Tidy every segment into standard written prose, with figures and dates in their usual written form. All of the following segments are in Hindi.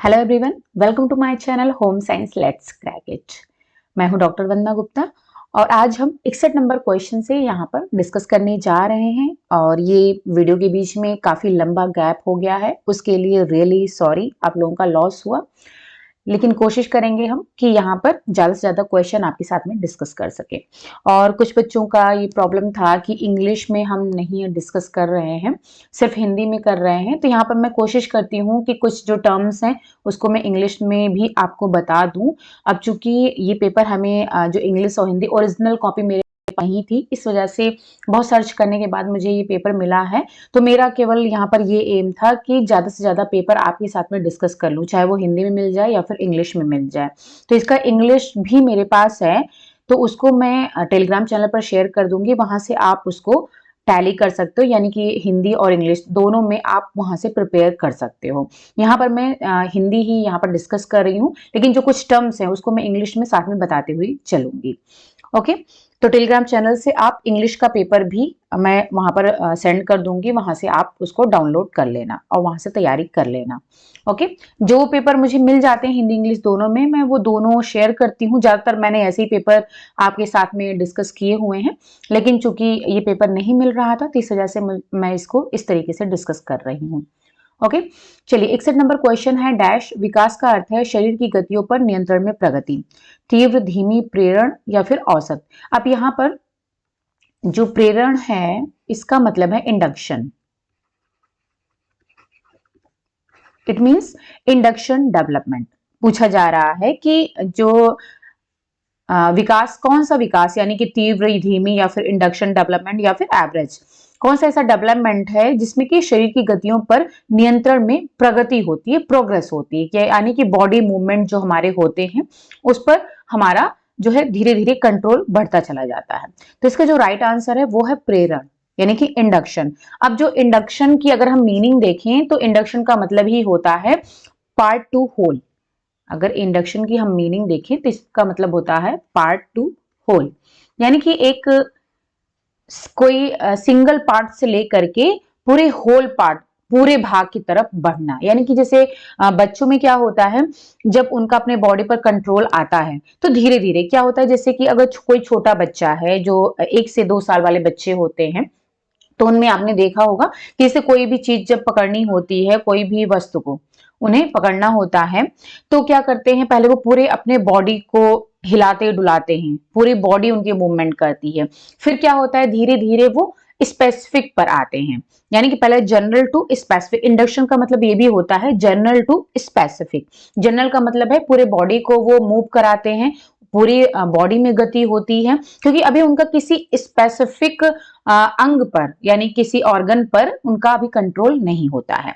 Hello everyone, welcome to my channel home science let's crack it. मैं हूं डॉक्टर वंदना गुप्ता और आज हम 61 नंबर क्वेश्चन से यहाँ पर डिस्कस करने जा रहे हैं। और ये वीडियो के बीच में काफी लंबा गैप हो गया है, उसके लिए रियली सॉरी, आप लोगों का लॉस हुआ। लेकिन कोशिश करेंगे हम कि यहाँ पर ज़्यादा से ज़्यादा क्वेश्चन आपके साथ में डिस्कस कर सके। और कुछ बच्चों का ये प्रॉब्लम था कि इंग्लिश में हम नहीं डिस्कस कर रहे हैं, सिर्फ हिंदी में कर रहे हैं। तो यहाँ पर मैं कोशिश करती हूँ कि कुछ जो टर्म्स हैं उसको मैं इंग्लिश में भी आपको बता दूँ। अब चूंकि ये पेपर हमें जो इंग्लिश और हिंदी ओरिजिनल कॉपी मेरे वही थी, इस वजह से बहुत सर्च करने के बाद मुझे ये पेपर मिला है। तो मेरा केवल यहाँ पर ये एम था कि ज़्यादा से ज़्यादा पेपर आपके साथ में डिस्कस कर लूँ, चाहे वो हिंदी में मिल जाए या फिर इंग्लिश में मिल जाए। तो इसका इंग्लिश भी मेरे पास है, तो उसको मैं टेलीग्राम चैनल पर शेयर कर दूंगी, वहां से आप उसको टैली कर सकते हो, यानी कि हिंदी और इंग्लिश दोनों में आप वहां से प्रिपेयर कर सकते हो। यहाँ पर मैं हिंदी ही यहाँ पर डिस्कस कर रही हूँ, लेकिन जो कुछ टर्म्स हैं उसको मैं इंग्लिश में साथ में बताते हुए चलूंगी। ओके, तो टेलीग्राम चैनल से आप इंग्लिश का पेपर भी मैं वहां पर सेंड कर दूंगी, वहां से आप उसको डाउनलोड कर लेना और वहां से तैयारी कर लेना। ओके, जो पेपर मुझे मिल जाते हैं हिंदी इंग्लिश दोनों में, मैं वो दोनों शेयर करती हूँ। ज्यादातर मैंने ऐसे ही पेपर आपके साथ में डिस्कस किए हुए हैं, लेकिन चूंकि ये पेपर नहीं मिल रहा था तो इस वजह से मैं इसको इस तरीके से डिस्कस कर रही हूँ। ओके, चलिए 61 नंबर क्वेश्चन है डैश विकास का अर्थ है शरीर की गतियों पर नियंत्रण में प्रगति, तीव्र, धीमी, प्रेरण या फिर औसत। अब यहाँ पर जो प्रेरण है इसका मतलब है induction, it means induction development. पूछा जा रहा है कि जो विकास, कौन सा विकास, यानी कि तीव्र, धीमी या फिर इंडक्शन डेवलपमेंट या फिर एवरेज, कौन सा ऐसा डेवलपमेंट है जिसमें कि शरीर की गतियों पर नियंत्रण में प्रगति होती है, प्रोग्रेस होती है, यानी कि बॉडी मूवमेंट जो हमारे होते हैं उस पर हमारा जो है धीरे धीरे कंट्रोल बढ़ता चला जाता है। तो इसका जो राइट आंसर है वो है प्रेरण, यानी कि इंडक्शन। अब जो इंडक्शन की अगर हम मीनिंग देखें तो इंडक्शन का मतलब ही होता है पार्ट टू होल। अगर इंडक्शन की हम मीनिंग देखें तो इसका मतलब होता है पार्ट टू होल, यानी कि एक कोई सिंगल पार्ट से लेकर के पूरे होल पार्ट, पूरे भाग की तरफ बढ़ना। यानी कि जैसे बच्चों में क्या होता है, जब उनका अपने बॉडी पर कंट्रोल आता है तो धीरे धीरे क्या होता है, जैसे कि अगर कोई छोटा बच्चा है जो 1 से 2 साल वाले बच्चे होते हैं, तो उनमें आपने देखा होगा कि जैसे कोई भी चीज जब पकड़नी होती है, कोई भी वस्तु को उन्हें पकड़ना होता है, तो क्या करते हैं, पहले वो पूरे अपने बॉडी को हिलाते डुलाते हैं, पूरी बॉडी उनकी मूवमेंट करती है। फिर क्या होता है, धीरे धीरे वो स्पेसिफिक पर आते हैं, यानी कि पहले जनरल टू स्पेसिफिक। इंडक्शन का मतलब ये भी होता है जनरल टू स्पेसिफिक। जनरल का मतलब है पूरे बॉडी को वो मूव कराते हैं, पूरी बॉडी में गति होती है, क्योंकि अभी उनका किसी स्पेसिफिक अंग पर यानी किसी ऑर्गन पर उनका अभी कंट्रोल नहीं होता है।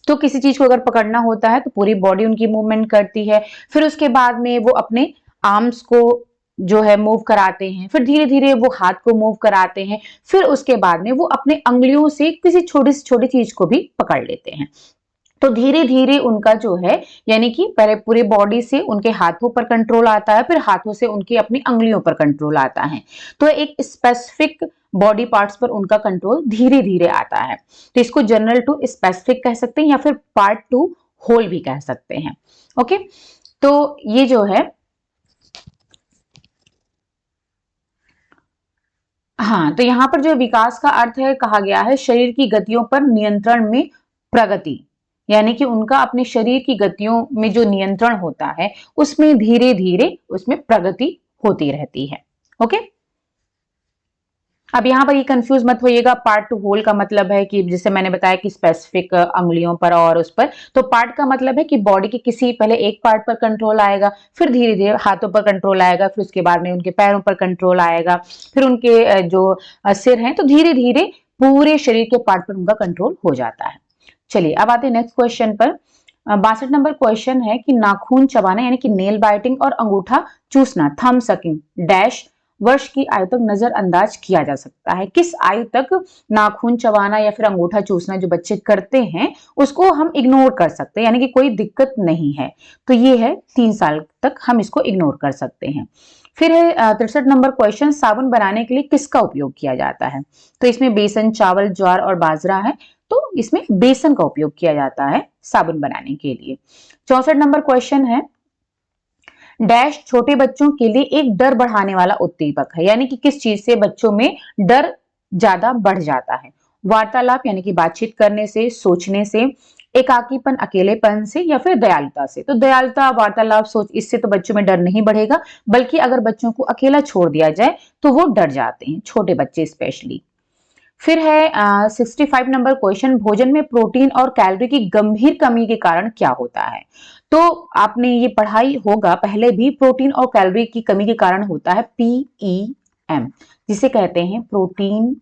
तो किसी चीज को अगर पकड़ना होता है तो पूरी बॉडी उनकी मूवमेंट करती है, फिर उसके बाद में वो अपने आर्म्स को जो है मूव कराते हैं, फिर धीरे धीरे वो हाथ को मूव कराते हैं, फिर उसके बाद में वो अपने अंगुलियों से किसी छोटी से छोटी चीज को भी पकड़ लेते हैं। तो धीरे धीरे उनका जो है, यानी कि पहले पूरे बॉडी से उनके हाथों पर कंट्रोल आता है, फिर हाथों से उनकी अपनी अंगुलियों पर कंट्रोल आता है। तो एक स्पेसिफिक बॉडी पार्ट्स पर उनका कंट्रोल धीरे धीरे आता है। तो इसको जनरल टू स्पेसिफिक कह सकते हैं या फिर पार्ट टू होल भी कह सकते हैं। ओके, तो ये जो है, हाँ, तो यहां पर जो विकास का अर्थ है कहा गया है शरीर की गतियों पर नियंत्रण में प्रगति, यानी कि उनका अपने शरीर की गतियों में जो नियंत्रण होता है उसमें धीरे धीरे उसमें प्रगति होती रहती है। ओके, अब यहाँ पर ये कंफ्यूज मत होइएगा, पार्ट टू होल का मतलब है कि जैसे मैंने बताया कि स्पेसिफिक अंगुलियों पर और उस पर, तो पार्ट का मतलब है कि बॉडी के किसी पहले एक पार्ट पर कंट्रोल आएगा, फिर धीरे धीरे हाथों पर कंट्रोल आएगा, फिर उसके बाद में उनके पैरों पर कंट्रोल आएगा, फिर उनके जो सिर हैं, तो धीरे धीरे पूरे शरीर के पार्ट पर उनका कंट्रोल हो जाता है। चलिए अब आते हैं नेक्स्ट क्वेश्चन पर। 62 नंबर क्वेश्चन है कि नाखून चबाना यानी कि नेल बाइटिंग और अंगूठा चूसना, थंब सकिंग डैश वर्ष की आयु तक नजरअंदाज किया जा सकता है। किस आयु तक नाखून चबाना या फिर अंगूठा चूसना जो बच्चे करते हैं उसको हम इग्नोर कर सकते हैं, यानी कि कोई दिक्कत नहीं है। तो ये है 3 साल तक हम इसको इग्नोर कर सकते हैं। फिर है 63 नंबर क्वेश्चन, साबुन बनाने के लिए किसका उपयोग किया जाता है। तो इसमें बेसन, चावल, ज्वार और बाजरा है। तो इसमें बेसन का उपयोग किया जाता है साबुन बनाने के लिए। 64 नंबर क्वेश्चन है, डैश छोटे बच्चों के लिए एक डर बढ़ाने वाला उत्दीपक है, यानी कि किस चीज से बच्चों में डर ज्यादा बढ़ जाता है। वार्तालाप यानी कि बातचीत करने से, सोचने से, एकाकीपन अकेलेपन से, या फिर दयालुता से। तो दयालुता, वार्तालाप, सोच, इससे तो बच्चों में डर नहीं बढ़ेगा, बल्कि अगर बच्चों को अकेला छोड़ दिया जाए तो वो डर जाते हैं, छोटे बच्चे स्पेशली। फिर है 65 नंबर क्वेश्चन, भोजन में प्रोटीन और कैलोरी की गंभीर कमी के कारण क्या होता है। तो आपने ये पढ़ाई होगा पहले भी, प्रोटीन और कैलोरी की कमी के कारण होता है PEM, जिसे कहते हैं protein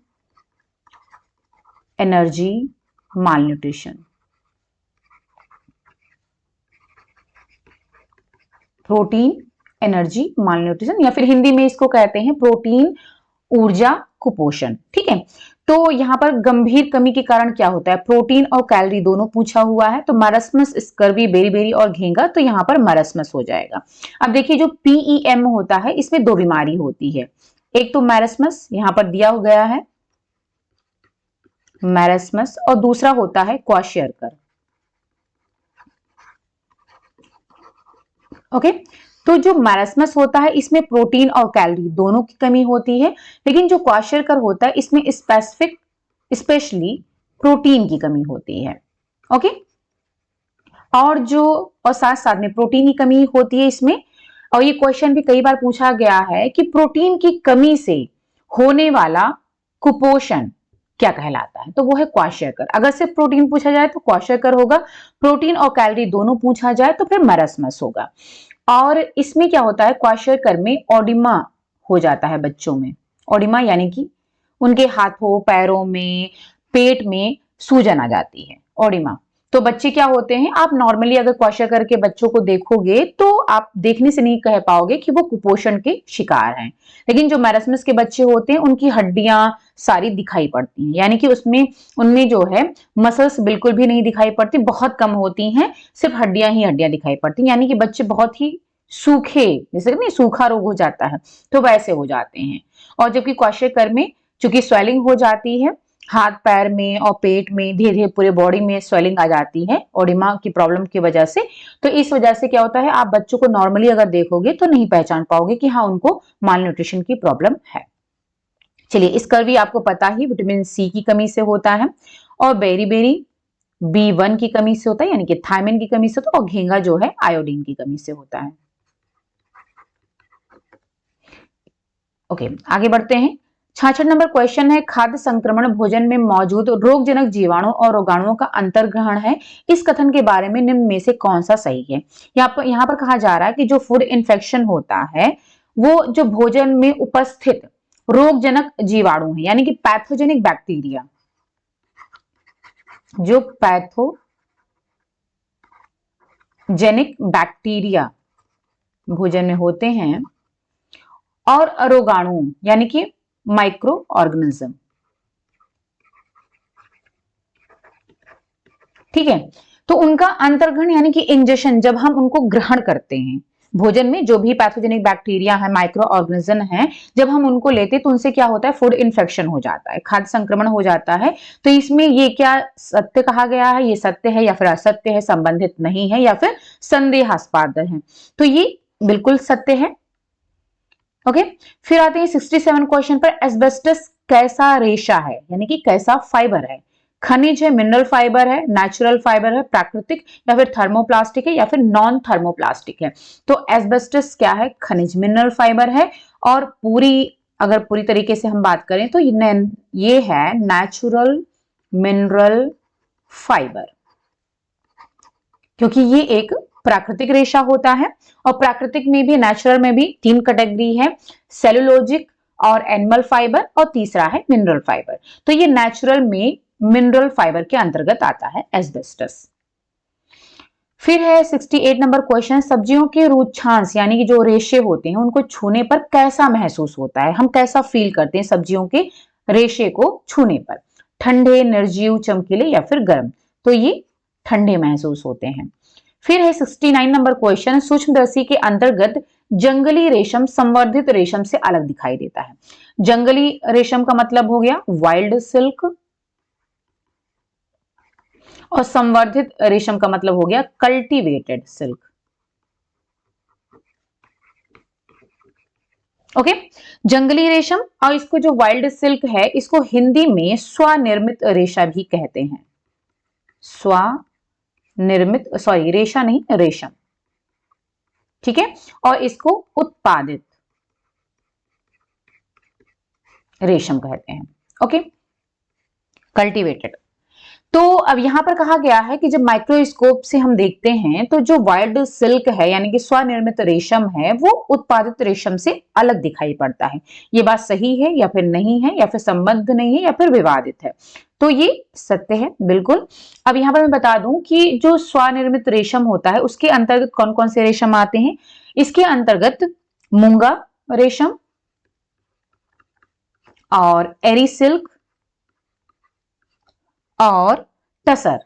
energy malnutrition. Protein energy malnutrition, या फिर हिंदी में इसको कहते हैं प्रोटीन ऊर्जा कुपोषण। ठीक है, तो यहाँ पर गंभीर कमी के कारण क्या होता है, प्रोटीन और कैलोरी दोनों पूछा हुआ है। तो मरस्मस, स्कर्वी, बेरी और घेंगा, तो यहाँ पर मरस्मस हो जाएगा। अब देखिए जो PEM होता है इसमें दो बीमारी होती है, एक तो मैरस्मस, यहाँ पर दिया गया है मैरस्मस, और दूसरा होता है क्वाशियरकर। ओके, तो जो मैरस्मस होता है इसमें प्रोटीन और कैलोरी दोनों की कमी होती है, लेकिन जो क्वाशियरकर होता है इसमें स्पेशली प्रोटीन की कमी होती है। ओके, और साथ साथ में प्रोटीन की कमी होती है इसमें। और ये क्वेश्चन भी कई बार पूछा गया है कि प्रोटीन की कमी से होने वाला कुपोषण क्या कहलाता है, तो वो है क्वाशियरकर। अगर सिर्फ प्रोटीन पूछा जाए तो क्वाशियरकर होगा, प्रोटीन और कैलोरी दोनों पूछा जाए तो फिर मैरस्मस होगा। और इसमें क्या होता है, क्वाशियरकर में ओडिमा हो जाता है बच्चों में। ओडिमा यानी कि उनके हाथों, पैरों में, पेट में सूजन आ जाती है, ओडिमा। तो बच्चे क्या होते हैं, आप नॉर्मली अगर क्वाशियरकर के बच्चों को देखोगे तो आप देखने से नहीं कह पाओगे कि वो कुपोषण के शिकार हैं। लेकिन जो मैरस्मस के बच्चे होते हैं उनकी हड्डियां सारी दिखाई पड़ती हैं, यानी कि उनमें जो है मसल्स बिल्कुल भी नहीं दिखाई पड़ती, बहुत कम होती हैं, सिर्फ हड्डियां ही हड्डियां दिखाई पड़ती हैं, यानी कि बच्चे बहुत ही सूखे, जैसे नहीं सूखा रोग हो जाता है तो वैसे हो जाते हैं। और जबकि क्वाशियरकर में चूंकि स्वेलिंग हो जाती है हाथ पैर में और पेट में, धीरे धीरे पूरे बॉडी में स्वेलिंग आ जाती है ओडिमा की प्रॉब्लम की वजह से, तो इस वजह से क्या होता है, आप बच्चों को नॉर्मली अगर देखोगे तो नहीं पहचान पाओगे कि हाँ उनको माल न्यूट्रिशन की प्रॉब्लम है। चलिए, स्कर्वी आपको पता ही विटामिन सी की कमी से होता है, और बेरी B1 की कमी से होता है, यानी कि थायमिन की कमी से होता है, और घेंगा जो है आयोडीन की कमी से होता है। ओके, आगे बढ़ते हैं। 66 नंबर क्वेश्चन है, खाद्य संक्रमण भोजन में मौजूद रोगजनक जीवाणु और रोगाणुओं का अंतर्ग्रहण है, इस कथन के बारे में निम्न में से कौन सा सही है। यहाँ पर कहा जा रहा है कि जो फूड इन्फेक्शन होता है वो जो भोजन में उपस्थित रोगजनक जीवाणु है, यानी कि पैथोजेनिक बैक्टीरिया, जो पैथोजेनिक बैक्टीरिया भोजन में होते हैं, और रोगाणु यानी कि माइक्रो ऑर्गेनिज्म। ठीक है, तो उनका अंतर्ग्रहण यानी कि इंजेक्शन, जब हम उनको ग्रहण करते हैं भोजन में, जो भी पैथोजेनिक बैक्टीरिया है, माइक्रो ऑर्गेनिज्म है, जब हम उनको लेते हैं तो उनसे क्या होता है, फूड इन्फेक्शन हो जाता है, खाद्य संक्रमण हो जाता है। तो इसमें ये क्या सत्य कहा गया है, ये सत्य है या फिर असत्य है, संबंधित नहीं है या फिर संदेहास्पद है, तो ये बिल्कुल सत्य है। ओके, फिर आते हैं 67 क्वेश्चन पर, एस्बेस्टस कैसा रेशा है, यानी कि कैसा फाइबर है, खनिज है, मिनरल फाइबर है, नेचुरल फाइबर है, प्राकृतिक, या फिर थर्मोप्लास्टिक है, या फिर नॉन थर्मोप्लास्टिक है। तो एस्बेस्टस क्या है, खनिज, मिनरल फाइबर है, और अगर पूरी तरीके से हम बात करें तो ये है नेचुरल मिनरल फाइबर, क्योंकि ये एक प्राकृतिक रेशा होता है। और प्राकृतिक में भी, नेचुरल में भी 3 कैटेगरी है, सेलुलोजिक और एनिमल फाइबर, और तीसरा है मिनरल फाइबर। तो ये नेचुरल में मिनरल फाइबर के अंतर्गत आता है एस्बेस्टस। फिर है 68 नंबर क्वेश्चन, सब्जियों के रूक्षांश यानी कि जो रेशे होते हैं उनको छूने पर कैसा महसूस होता है, हम कैसा फील करते हैं सब्जियों के रेशे को छूने पर, ठंडे, निर्जीव, चमकीले या फिर गर्म। तो ये ठंडे महसूस होते हैं। फिर है 69 नंबर क्वेश्चन, सूक्ष्मदर्शी के अंतर्गत जंगली रेशम संवर्धित रेशम से अलग दिखाई देता है। जंगली रेशम का मतलब हो गया वाइल्ड सिल्क, और संवर्धित रेशम का मतलब हो गया कल्टीवेटेड सिल्क। ओके, जंगली रेशम और इसको जो वाइल्ड सिल्क है इसको हिंदी में स्वनिर्मित रेशा भी कहते हैं। स्वनिर्मित, सॉरी रेशा नहीं, रेशम, ठीक है। और इसको उत्पादित रेशम कहते हैं। Okay, cultivated. तो अब यहां पर कहा गया है कि जब माइक्रोस्कोप से हम देखते हैं तो जो वाइल्ड सिल्क है यानी कि स्वनिर्मित रेशम है वो उत्पादित रेशम से अलग दिखाई पड़ता है। ये बात सही है या फिर नहीं है, या फिर संबद्ध नहीं है, या फिर विवादित है? तो ये सत्य है, बिल्कुल। अब यहां पर मैं बता दूं कि जो स्वनिर्मित रेशम होता है उसके अंतर्गत कौन कौन से रेशम आते हैं। इसके अंतर्गत मूंगा रेशम और एरी सिल्क और टसर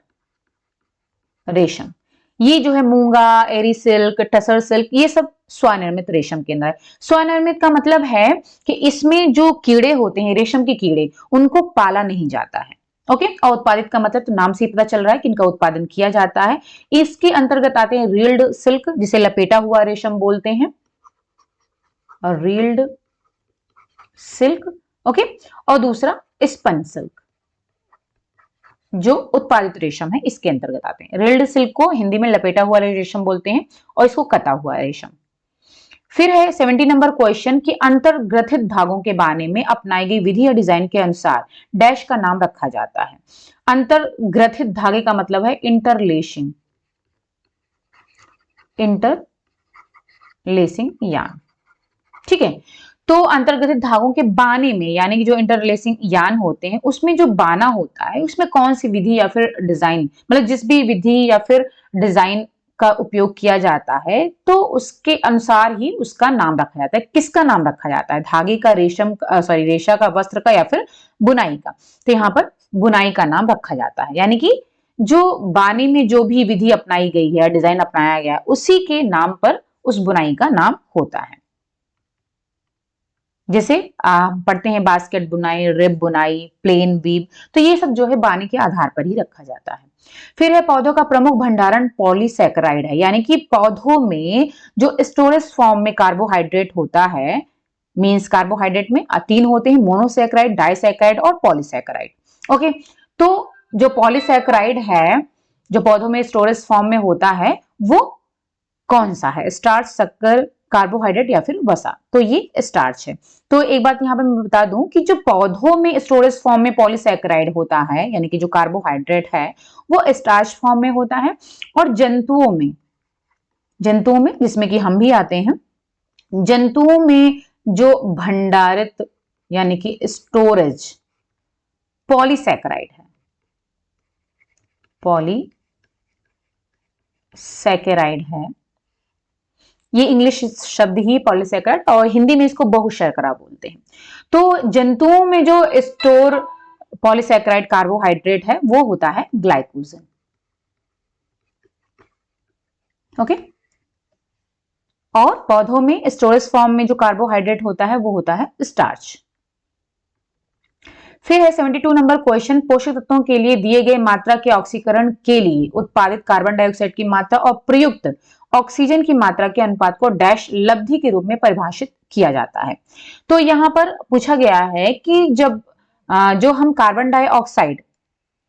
रेशम। ये जो है मूंगा, एरी सिल्क, टसर सिल्क, ये सब स्वनिर्मित रेशम के अंदर है। स्वनिर्मित का मतलब है कि इसमें जो कीड़े होते हैं, रेशम के कीड़े, उनको पाला नहीं जाता है। ओके, और उत्पादित का मतलब तो नाम से ही पता चल रहा है कि इनका उत्पादन किया जाता है। इसके अंतर्गत आते हैं रील्ड सिल्क, जिसे लपेटा हुआ रेशम बोलते हैं, और रील्ड सिल्क। ओके, और दूसरा स्पन सिल्क जो उत्पादित रेशम है इसके अंतर्गत आते हैं। रिल्ड सिल्क को हिंदी में लपेटा हुआ रेशम बोलते हैं और इसको कता हुआ रेशम। फिर है 70 नंबर क्वेश्चन कि अंतर्ग्रथित धागों के बाने में अपनाई गई विधि या डिजाइन के अनुसार डैश का नाम रखा जाता है। अंतर्ग्रथित धागे का मतलब है इंटरलेसिंग, इंटरलेसिंग यान, ठीक है। तो अंतर्ग्रथित धागों के बाने में यानी कि जो इंटरलेसिंग यान होते हैं उसमें जो बाना होता है उसमें कौन सी विधि या फिर डिजाइन, मतलब जिस भी विधि या फिर डिजाइन का उपयोग किया जाता है तो उसके अनुसार ही उसका नाम रखा जाता है। किसका नाम रखा जाता है? धागे का, रेशम का, सॉरी रेशा का, वस्त्र का, या फिर बुनाई का? तो यहाँ पर बुनाई का नाम रखा जाता है, यानी कि जो बाने में जो भी विधि अपनाई गई है, डिजाइन अपनाया गया है, उसी के नाम पर उस बुनाई का नाम होता है। जैसे पढ़ते हैं बास्केट बुनाई, रिब बुनाई, प्लेन वीव, तो ये सब जो है बानी के आधार पर ही रखा जाता है। फिर है पौधों का प्रमुख भंडारण पॉलीसैकेराइड है, यानी कि पौधों में जो स्टोरेज फॉर्म में कार्बोहाइड्रेट होता है, मींस कार्बोहाइड्रेट में तीन होते हैं, मोनोसैकेराइड, डाइसैकेराइड और पॉलीसैकेराइड। ओके, तो जो पॉलीसैकेराइड है जो पौधों में स्टोरेज फॉर्म में होता है वो कौन सा है? स्टार्च, शक्कर, कार्बोहाइड्रेट या फिर वसा? तो ये स्टार्च है। तो एक बात यहाँ पे मैं बता दूं कि जो पौधों में स्टोरेज फॉर्म में पॉलीसैकेराइड होता है यानी कि जो कार्बोहाइड्रेट है वो स्टार्च फॉर्म में होता है, और जंतुओं में जिसमें कि हम भी आते हैं, जंतुओं में जो भंडारित यानी कि स्टोरेज पॉलीसैकेराइड है, पॉलीसैकेराइड है, ये इंग्लिश शब्द ही पॉलीसैकेराइड, और हिंदी में इसको बहुशर्करा बोलते हैं। तो जंतुओं में जो स्टोर पॉलीसैकेराइड कार्बोहाइड्रेट है वो होता है ग्लाइकोजन। ओके, और पौधों में स्टोरेज फॉर्म में जो कार्बोहाइड्रेट होता है वो होता है स्टार्च। फिर है 72 नंबर क्वेश्चन, पोषक तत्वों के लिए दिए गए मात्रा के ऑक्सीकरण के लिए उत्पादित कार्बन डाइऑक्साइड की मात्रा और प्रयुक्त ऑक्सीजन की मात्रा के अनुपात को डैश लब्धि के रूप में परिभाषित किया जाता है। तो यहां पर पूछा गया है कि जब जो हम कार्बन डाइऑक्साइड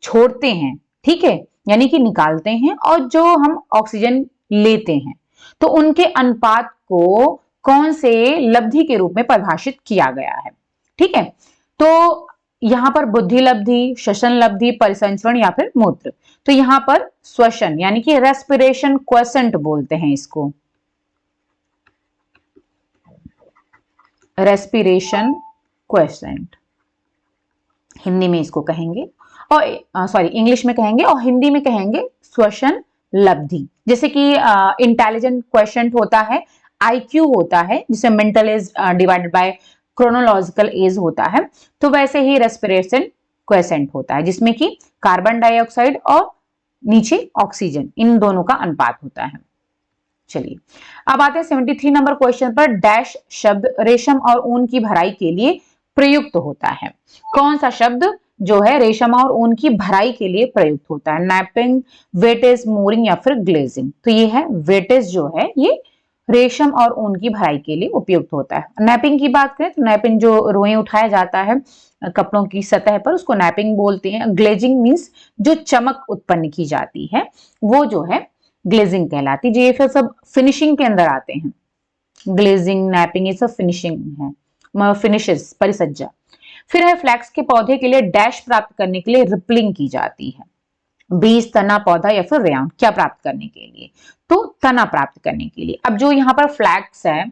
छोड़ते हैं, ठीक है, यानी कि निकालते हैं, और जो हम ऑक्सीजन लेते हैं, तो उनके अनुपात को कौन से लब्धि के रूप में परिभाषित किया गया है? ठीक है, तो यहां पर बुद्धि लब्धि, श्वसन लब्धि, परिसंचरण या फिर मूत्र। तो यहां पर श्वसन यानी कि रेस्पिरेशन क्वेसेंट बोलते हैं इसको, रेस्पिरेशन क्वेसेंट हिंदी में इसको कहेंगे, और सॉरी इंग्लिश में कहेंगे, और हिंदी में कहेंगे श्वसन लब्धि। जैसे कि इंटेलिजेंट क्वेश्चन होता है, आईक्यू होता है जिसे mental as divided by chronological age होता है, तो वैसे ही रेस्पिरेशन क्वेसेंट होता है जिसमें कि कार्बन डाइऑक्साइड और नीचे ऑक्सीजन, इन दोनों का अनुपात होता है। चलिए अब आते हैं 73 नंबर क्वेश्चन पर। डैश शब्द रेशम और ऊन की भराई के लिए प्रयुक्त होता है। कौन सा शब्द जो है रेशम और ऊन की भराई के लिए प्रयुक्त होता है। नैपिंग, वेटेज, मोरिंग या फिर ग्लेजिंग। तो ये है वेटेज जो है ये रेशम और ऊन की भराई के लिए उपयुक्त होता है। नैपिंग की बात करें तो नैपिंग जो रोएं उठाया जाता है कपड़ों की सतह पर उसको नैपिंग बोलते हैं। ग्लेजिंग मीन्स जो चमक उत्पन्न की जाती है वो जो है ग्लेजिंग कहलाती है। ये फिर सब फिनिशिंग के अंदर आते हैं। ग्लेजिंग, नैपिंग ये सब फिनिशिंग है, फिनिशेस, परिसज्जा। फिर है फ्लैक्स के पौधे के लिए डैश प्राप्त करने के लिए रिपलिंग की जाती है। बीज, तना, पौधा या फिर रेयन, क्या प्राप्त करने के लिए? तो तना प्राप्त करने के लिए। अब जो यहाँ पर फ्लैक्स है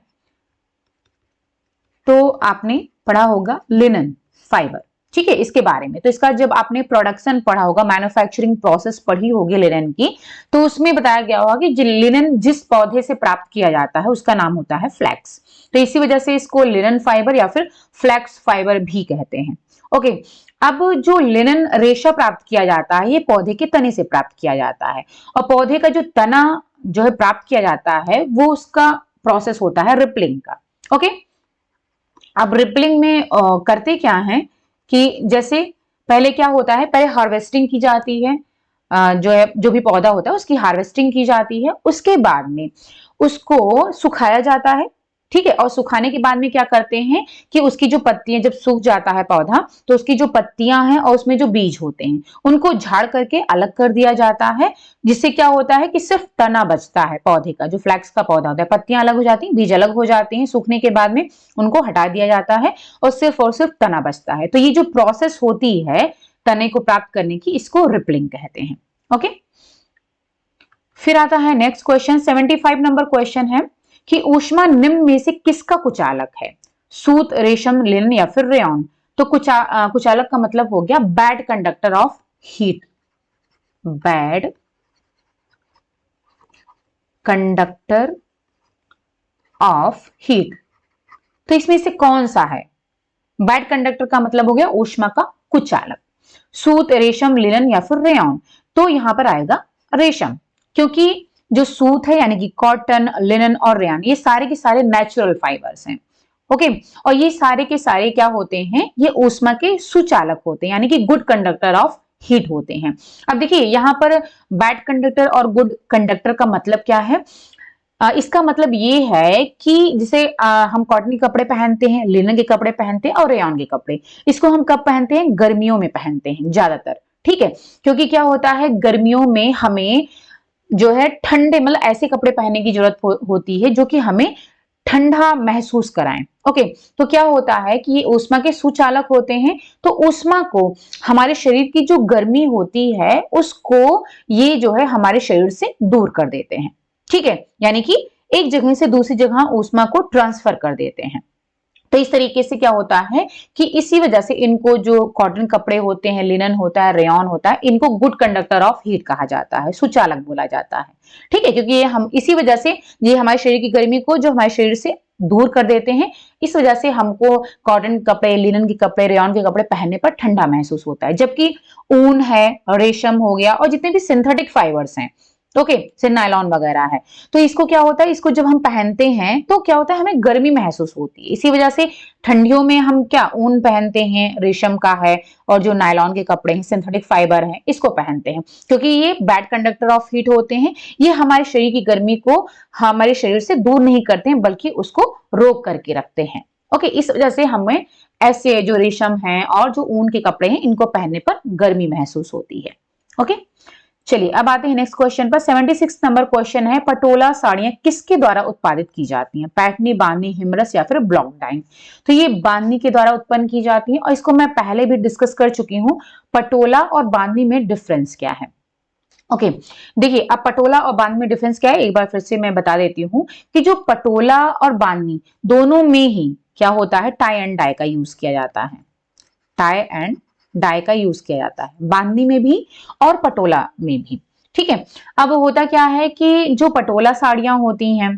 तो आपने पढ़ा होगा लिनन फाइबर, ठीक है, इसके बारे में। तो इसका जब आपने प्रोडक्शन पढ़ा होगा, मैन्युफैक्चरिंग प्रोसेस पढ़ी होगी लिनन की, तो उसमें बताया गया होगा कि लिनन जिस पौधे से प्राप्त किया जाता है उसका नाम होता है फ्लैक्स। तो इसी वजह से इसको लिनन फाइबर या फिर फ्लैक्स फाइबर भी कहते हैं। ओके, अब जो लिनन रेशा प्राप्त किया जाता है ये पौधे के तने से प्राप्त किया जाता है, और पौधे का जो तना जो है प्राप्त किया जाता है वो उसका प्रोसेस होता है रिपलिंग का। ओके, अब रिपलिंग में करते क्या है कि जैसे पहले क्या होता है, पहले हार्वेस्टिंग की जाती है, जो है जो भी पौधा होता है उसकी हार्वेस्टिंग की जाती है, उसके बाद में उसको सुखाया जाता है, ठीक है। और सुखाने के बाद में क्या करते हैं कि उसकी जो पत्तियां, जब सूख जाता है पौधा तो उसकी जो पत्तियां हैं और उसमें जो बीज होते हैं उनको झाड़ करके अलग कर दिया जाता है, जिससे क्या होता है कि सिर्फ तना बचता है पौधे का। जो फ्लैक्स का पौधा होता है, पत्तियां अलग हो जाती हैं, बीज अलग हो जाते हैं, सूखने के बाद में उनको हटा दिया जाता है और सिर्फ तना बचता है। तो ये जो प्रोसेस होती है तने को प्राप्त करने की, इसको रिपलिंग कहते हैं। ओके, फिर आता है नेक्स्ट क्वेश्चन, 75 नंबर क्वेश्चन है कि ऊष्मा निम्न में से किसका कुचालक है? सूत, रेशम, लिनन या फिर रेयन? तो कुचालक का मतलब हो गया bad conductor of heat, bad conductor of heat. तो इसमें से कौन सा है? बैड कंडक्टर का मतलब हो गया ऊष्मा का कुचालक। सूत, रेशम, लिनन या फिर रेयन? तो यहां पर आएगा रेशम, क्योंकि जो सूत है यानी कि कॉटन, लिनन और रेयन ये सारे के सारे नेचुरल फाइबर्स हैं। ओके, और ये सारे के सारे क्या होते हैं, ये ऊष्मा के सुचालक होते हैं, यानी कि गुड कंडक्टर ऑफ हीट होते हैं। अब देखिए यहाँ पर बैड कंडक्टर और गुड कंडक्टर का मतलब क्या है? इसका मतलब ये है कि जैसे हम कॉटन के कपड़े पहनते हैं, लिनन के कपड़े पहनते हैं और रेयन के कपड़े, इसको हम कब पहनते हैं? गर्मियों में पहनते हैं ज्यादातर, ठीक है। क्योंकि क्या होता है, गर्मियों में हमें जो है ठंडे, मतलब ऐसे कपड़े पहनने की जरूरत होती है जो कि हमें ठंडा महसूस कराएं। ओके, तो क्या होता है कि ये ऊष्मा के सुचालक होते हैं, तो ऊष्मा को, हमारे शरीर की जो गर्मी होती है उसको ये जो है हमारे शरीर से दूर कर देते हैं, ठीक है, यानी कि एक जगह से दूसरी जगह ऊष्मा को ट्रांसफर कर देते हैं। तो इस तरीके से क्या होता है कि इसी वजह से इनको, जो कॉटन कपड़े होते हैं, लिनन होता है, रेयन होता है, इनको गुड कंडक्टर ऑफ हीट कहा जाता है, सुचालक बोला जाता है, ठीक है। क्योंकि ये हम इसी वजह से ये हमारे शरीर की गर्मी को जो हमारे शरीर से दूर कर देते हैं, इस वजह से हमको कॉटन कपड़े, लिनन के कपड़े, रेयन के कपड़े पहनने पर ठंडा महसूस होता है। जबकि ऊन है, रेशम हो गया और जितने भी सिंथेटिक फाइबर्स हैं, ओके, जैसे नायलॉन वगैरह है, तो इसको क्या होता है, इसको जब हम पहनते हैं तो क्या होता है, हमें गर्मी महसूस होती है। इसी वजह से ठंडियों में हम क्या ऊन पहनते हैं, रेशम का है, और जो नायलॉन के कपड़े हैं, सिंथेटिक फाइबर हैं, इसको पहनते हैं, क्योंकि ये बैड कंडक्टर ऑफ हीट होते हैं। ये हमारे शरीर की गर्मी को हमारे शरीर से दूर नहीं करते हैं, बल्कि उसको रोक करके रखते हैं। ओके, इस वजह से हमें ऐसे जो रेशम है और जो ऊन के कपड़े हैं, इनको पहनने पर गर्मी महसूस होती है। ओके, चलिए अब आते हैं नेक्स्ट क्वेश्चन पर। 76 नंबर क्वेश्चन है, पटोला साड़ियां किसके द्वारा उत्पादित की जाती हैं? पैठनी, बांधनी, हिमरस या फिर ब्लॉक डाइंग? तो ये बांधनी के द्वारा उत्पन्न की जाती है, और इसको मैं पहले भी डिस्कस कर चुकी हूँ। पटोला और बांधनी में डिफरेंस क्या है? ओके, देखिए अब पटोला और बांधनी में डिफरेंस क्या है, एक बार फिर से मैं बता देती हूँ कि जो पटोला और बांधनी दोनों में ही क्या होता है, टाई एंड डाई का यूज किया जाता है। टाई एंड डाई का यूज किया जाता है बांधनी में भी और पटोला में भी, ठीक है। अब होता क्या है कि जो पटोला साड़ियां होती हैं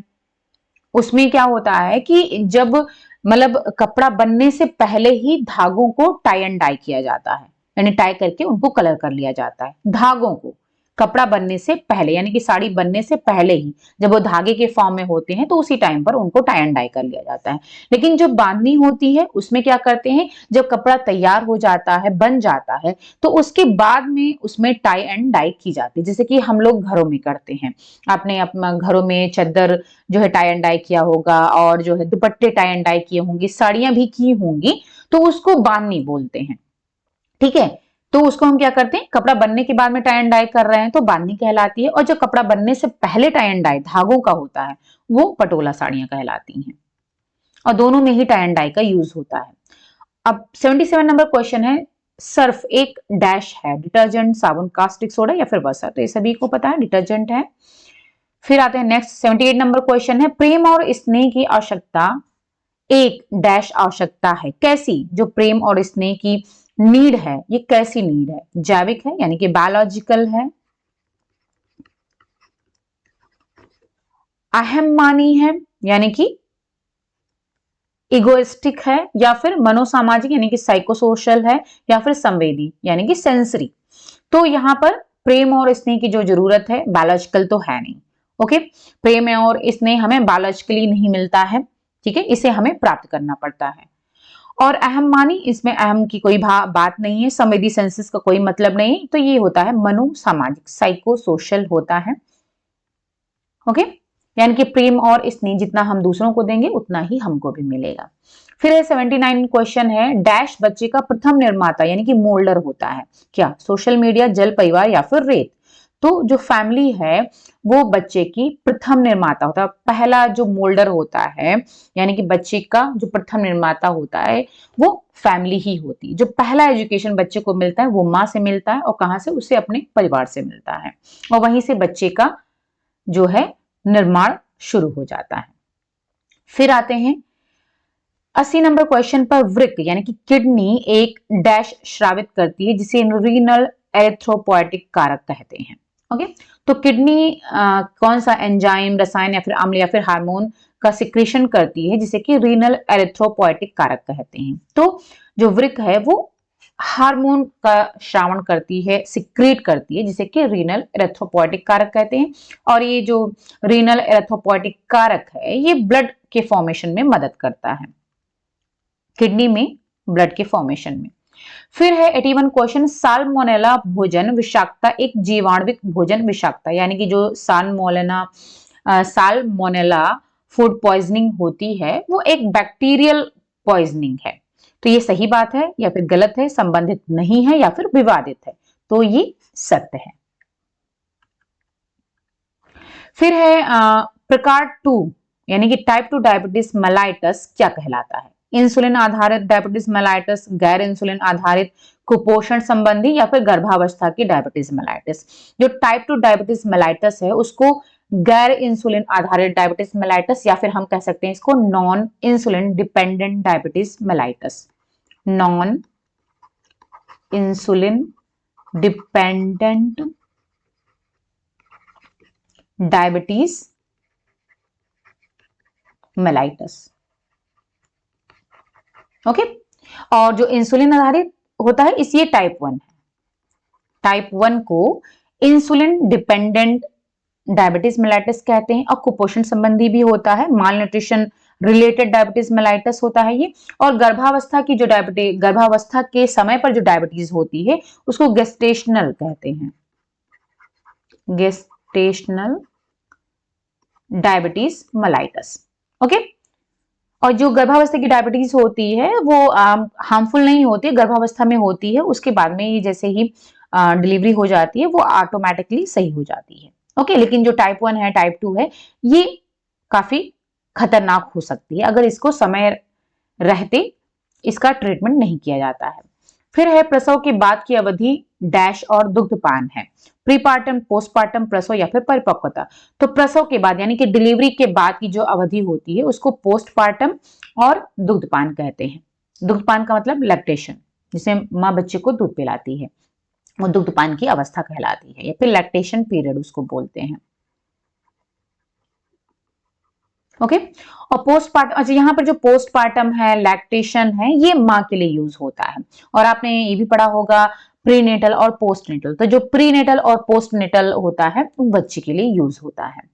उसमें क्या होता है कि जब, मतलब कपड़ा बनने से पहले ही धागों को टाई एंड डाई किया जाता है, यानी टाई करके उनको कलर कर लिया जाता है धागों को। कपड़ा बनने से पहले, यानी कि साड़ी बनने से पहले ही, जब वो धागे के फॉर्म में होते हैं तो उसी टाइम पर उनको टाई एंड डाई कर लिया जाता है। लेकिन जो बांधनी होती है उसमें क्या करते हैं, जब कपड़ा तैयार हो जाता है, बन जाता है, तो उसके बाद में उसमें टाई एंड डाई की जाती है, जैसे कि हम लोग घरों में करते हैं। आपने अपना घरों में चद्दर जो है टाई एंड डाई किया होगा, और जो है दुपट्टे टाई एंड डाई किए होंगे, साड़ियां भी की होंगी, तो उसको बांधनी बोलते हैं। ठीक है, तो उसको हम क्या करते हैं, कपड़ा बनने के बाद में टाई एंड डाई कर रहे हैं तो बांधनी कहलाती है, और जो कपड़ा बनने से पहले टाई एंड डाई धागों का होता है वो पटोला साड़ियां कहलाती हैं, और दोनों में ही टाई एंड डाई का यूज होता है। अब 77 नंबर क्वेश्चन है, सर्फ एक डैश है, डिटर्जेंट, साबुन, कास्टिक सोडा या फिर वसा, तो ये सभी को पता है डिटर्जेंट है। फिर आते हैं नेक्स्ट 78 नंबर क्वेश्चन है, प्रेम और स्नेह की आवश्यकता एक डैश आवश्यकता है, कैसी, जो प्रेम और स्नेह की नीड है, ये कैसी नीड है, जैविक है यानी कि बायोलॉजिकल है, अहम मानी है यानी कि इगोइस्टिक है, या फिर मनोसामाजिक यानी कि साइकोसोशल है, या फिर संवेदी यानी कि सेंसरी। तो यहां पर प्रेम और स्नेह की जो जरूरत है बायोलॉजिकल तो है नहीं। ओके, प्रेम और स्नेह हमें बायोलॉजिकली नहीं मिलता है, ठीक है, इसे हमें प्राप्त करना पड़ता है। और अहम मानी, इसमें अहम की कोई बात नहीं है, संवेदी सेंसेस का कोई मतलब नहीं, तो ये होता है मनोसामाजिक, साइको सोशल होता है। ओके, यानी कि प्रेम और स्नेह जितना हम दूसरों को देंगे उतना ही हमको भी मिलेगा। फिर है 79 क्वेश्चन है, डैश बच्चे का प्रथम निर्माता यानी कि मोल्डर होता है, क्या, सोशल मीडिया, जल परिवार या फिर रेत। तो जो फैमिली है वो बच्चे की प्रथम निर्माता होता है, पहला जो मोल्डर होता है यानी कि बच्चे का जो प्रथम निर्माता होता है वो फैमिली ही होती है। जो पहला एजुकेशन बच्चे को मिलता है वो माँ से मिलता है, और कहाँ से, उसे अपने परिवार से मिलता है, और वहीं से बच्चे का जो है निर्माण शुरू हो जाता है। फिर आते हैं 80 नंबर क्वेश्चन पर, वृक्क यानी कि किडनी एक डैश स्रावित करती है जिसे रीनल एरिथ्रोपोएटिक कारक कहते हैं। ओके, तो किडनी कौन सा एंजाइम, रसायन या फिर अम्ल या फिर हार्मोन का सिक्रेशन करती है जिसे कि रीनल एरिथ्रोपोएटिक कारक कहते हैं। तो जो वृक्क है वो हार्मोन का श्रावण करती है, सिक्रेट करती है, जिसे कि रीनल एरिथ्रोपोएटिक कारक कहते हैं। और ये जो रीनल एरिथ्रोपोएटिक कारक है ये ब्लड के फॉर्मेशन में मदद करता है, किडनी में ब्लड के फॉर्मेशन में। फिर है 81 क्वेश्चन, साल्मोनेला भोजन विषाक्तता एक जीवाणुविक भोजन विषाक्तता, यानी कि जो साल्मोनेला फूड पॉइजनिंग होती है वो एक बैक्टीरियल पॉइजनिंग है। तो ये सही बात है या फिर गलत है, संबंधित नहीं है या फिर विवादित है, तो ये सत्य है। फिर है प्रकार 2 यानी कि टाइप 2 डायबिटीज मेलाइटस क्या कहलाता है, इंसुलिन आधारित डायबिटीज मेलाइटस, गैर इंसुलिन आधारित, कुपोषण संबंधी या फिर गर्भावस्था की डायबिटीज मेलाइटिस। जो टाइप 2 डायबिटीज मेलाइटस है उसको गैर इंसुलिन आधारित डायबिटीज मेलाइटस, या फिर हम कह सकते हैं इसको non insulin dependent diabetes mellitus, non insulin dependent diabetes mellitus. Okay, और जो इंसुलिन आधारित होता है इस ये टाइप 1 है, टाइप 1 को इंसुलिन डिपेंडेंट डायबिटीज मेलाइटिस कहते हैं, और कुपोषण संबंधी भी होता है, माल न्यूट्रिशन रिलेटेड डायबिटीज मेलाइटिस होता है ये। और गर्भावस्था की जो डायबिटीज, गर्भावस्था के समय पर जो डायबिटीज होती है उसको गेस्टेशनल कहते हैं, गेस्टेशनल डायबिटीज मेलाइटिस। ओके, और जो गर्भावस्था की डायबिटीज होती है वो हार्मफुल नहीं होती, गर्भावस्था में होती है, उसके बाद में ये जैसे ही डिलीवरी हो जाती है वो ऑटोमेटिकली सही हो जाती है। ओके, लेकिन जो टाइप 1 है, टाइप 2 है, ये काफी खतरनाक हो सकती है अगर इसको समय रहते इसका ट्रीटमेंट नहीं किया जाता है। फिर है प्रसव के बाद की अवधि डैश और दुग्धपान है, प्रीपार्टम, पोस्टपार्टम, प्रसव या फिर परिपक्वता। तो प्रसव के बाद यानी कि डिलीवरी के बाद की जो अवधि होती है उसको पोस्टपार्टम और दुग्धपान कहते हैं। दुग्धपान का मतलब लैक्टेशन, जिसे माँ बच्चे को दूध पिलाती है, वो दुग्धपान की अवस्था कहलाती है, या फिर लैक्टेशन पीरियड उसको बोलते हैं। ओके, और पोस्टपार्टम, अच्छा यहाँ पर जो पोस्टपार्टम है, लैक्टेशन है, ये माँ के लिए यूज होता है। और आपने ये भी पढ़ा होगा प्रीनेटल और पोस्टनेटल। तो जो प्रीनेटल और पोस्टनेटल होता है वो बच्चे के लिए यूज होता है।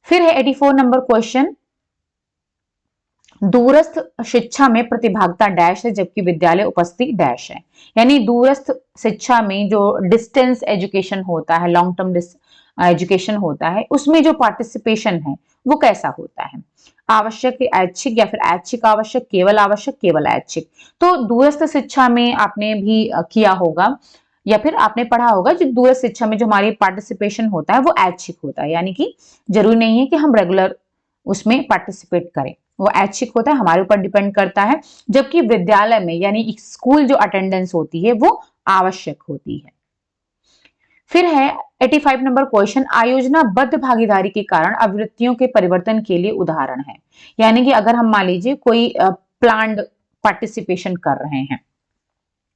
फिर है 84 नंबर क्वेश्चन, दूरस्थ शिक्षा में प्रतिभागिता डैश है जबकि विद्यालय उपस्थिति डैश है। यानी दूरस्थ शिक्षा में जो डिस्टेंस एजुकेशन होता है, लॉन्ग टर्म एजुकेशन होता है, उसमें जो पार्टिसिपेशन है वो कैसा होता है, आवश्यक, ऐच्छिक या फिर ऐच्छिक आवश्यक, केवल आवश्यक, केवल ऐच्छिक। तो दूरस्थ शिक्षा में आपने भी किया होगा या फिर आपने पढ़ा होगा, जो दूरस्थ शिक्षा में जो हमारी पार्टिसिपेशन होता है वो ऐच्छिक होता है, यानी कि जरूरी नहीं है कि हम रेगुलर उसमें पार्टिसिपेट करें, वो ऐच्छिक होता है, हमारे ऊपर डिपेंड करता है। जबकि विद्यालय में यानी स्कूल जो अटेंडेंस होती है वो आवश्यक होती है। फिर है 85 नंबर क्वेश्चन, आयोजनाबद्ध भागीदारी के कारण आवृत्तियों के परिवर्तन के लिए उदाहरण है। यानी कि अगर हम मान लीजिए कोई प्लान्ड पार्टिसिपेशन कर रहे हैं,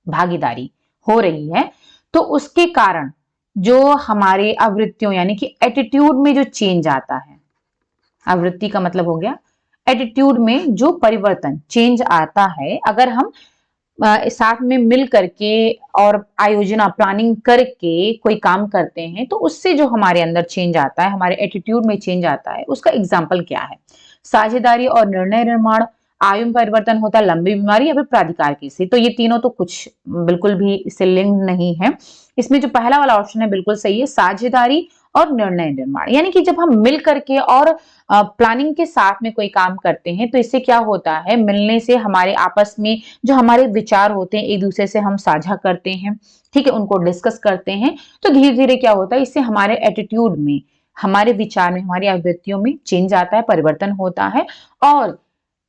भागीदारी हो रही है, तो उसके कारण जो हमारे आवृत्तियों यानी कि एटीट्यूड में जो चेंज आता है, आवृत्ति का मतलब हो गया एटीट्यूड में जो परिवर्तन, चेंज आता है, अगर हम साथ में मिल करके और आयोजना प्लानिंग करके कोई काम करते हैं, तो उससे जो हमारे अंदर चेंज आता है, हमारे एटीट्यूड में चेंज आता है, उसका एग्जाम्पल क्या है, साझेदारी और निर्णय निर्माण, आयु में परिवर्तन होता है, लंबी बीमारी या फिर प्राधिकार की स्थिति। तो ये तीनों तो कुछ बिल्कुल भी इससे लिंक नहीं है। इसमें जो पहला वाला ऑप्शन है बिल्कुल सही है, साझेदारी और निर्णय निर्माण। यानी कि जब हम मिल करके और प्लानिंग के साथ में कोई काम करते हैं, तो इससे क्या होता है, मिलने से हमारे आपस में जो हमारे विचार होते हैं एक दूसरे से हम साझा करते हैं, ठीक है, उनको डिस्कस करते हैं, तो धीरे धीरे क्या होता है, इससे हमारे एटीट्यूड में, हमारे विचार में, हमारी अभिव्यक्तियों में चेंज आता है, परिवर्तन होता है। और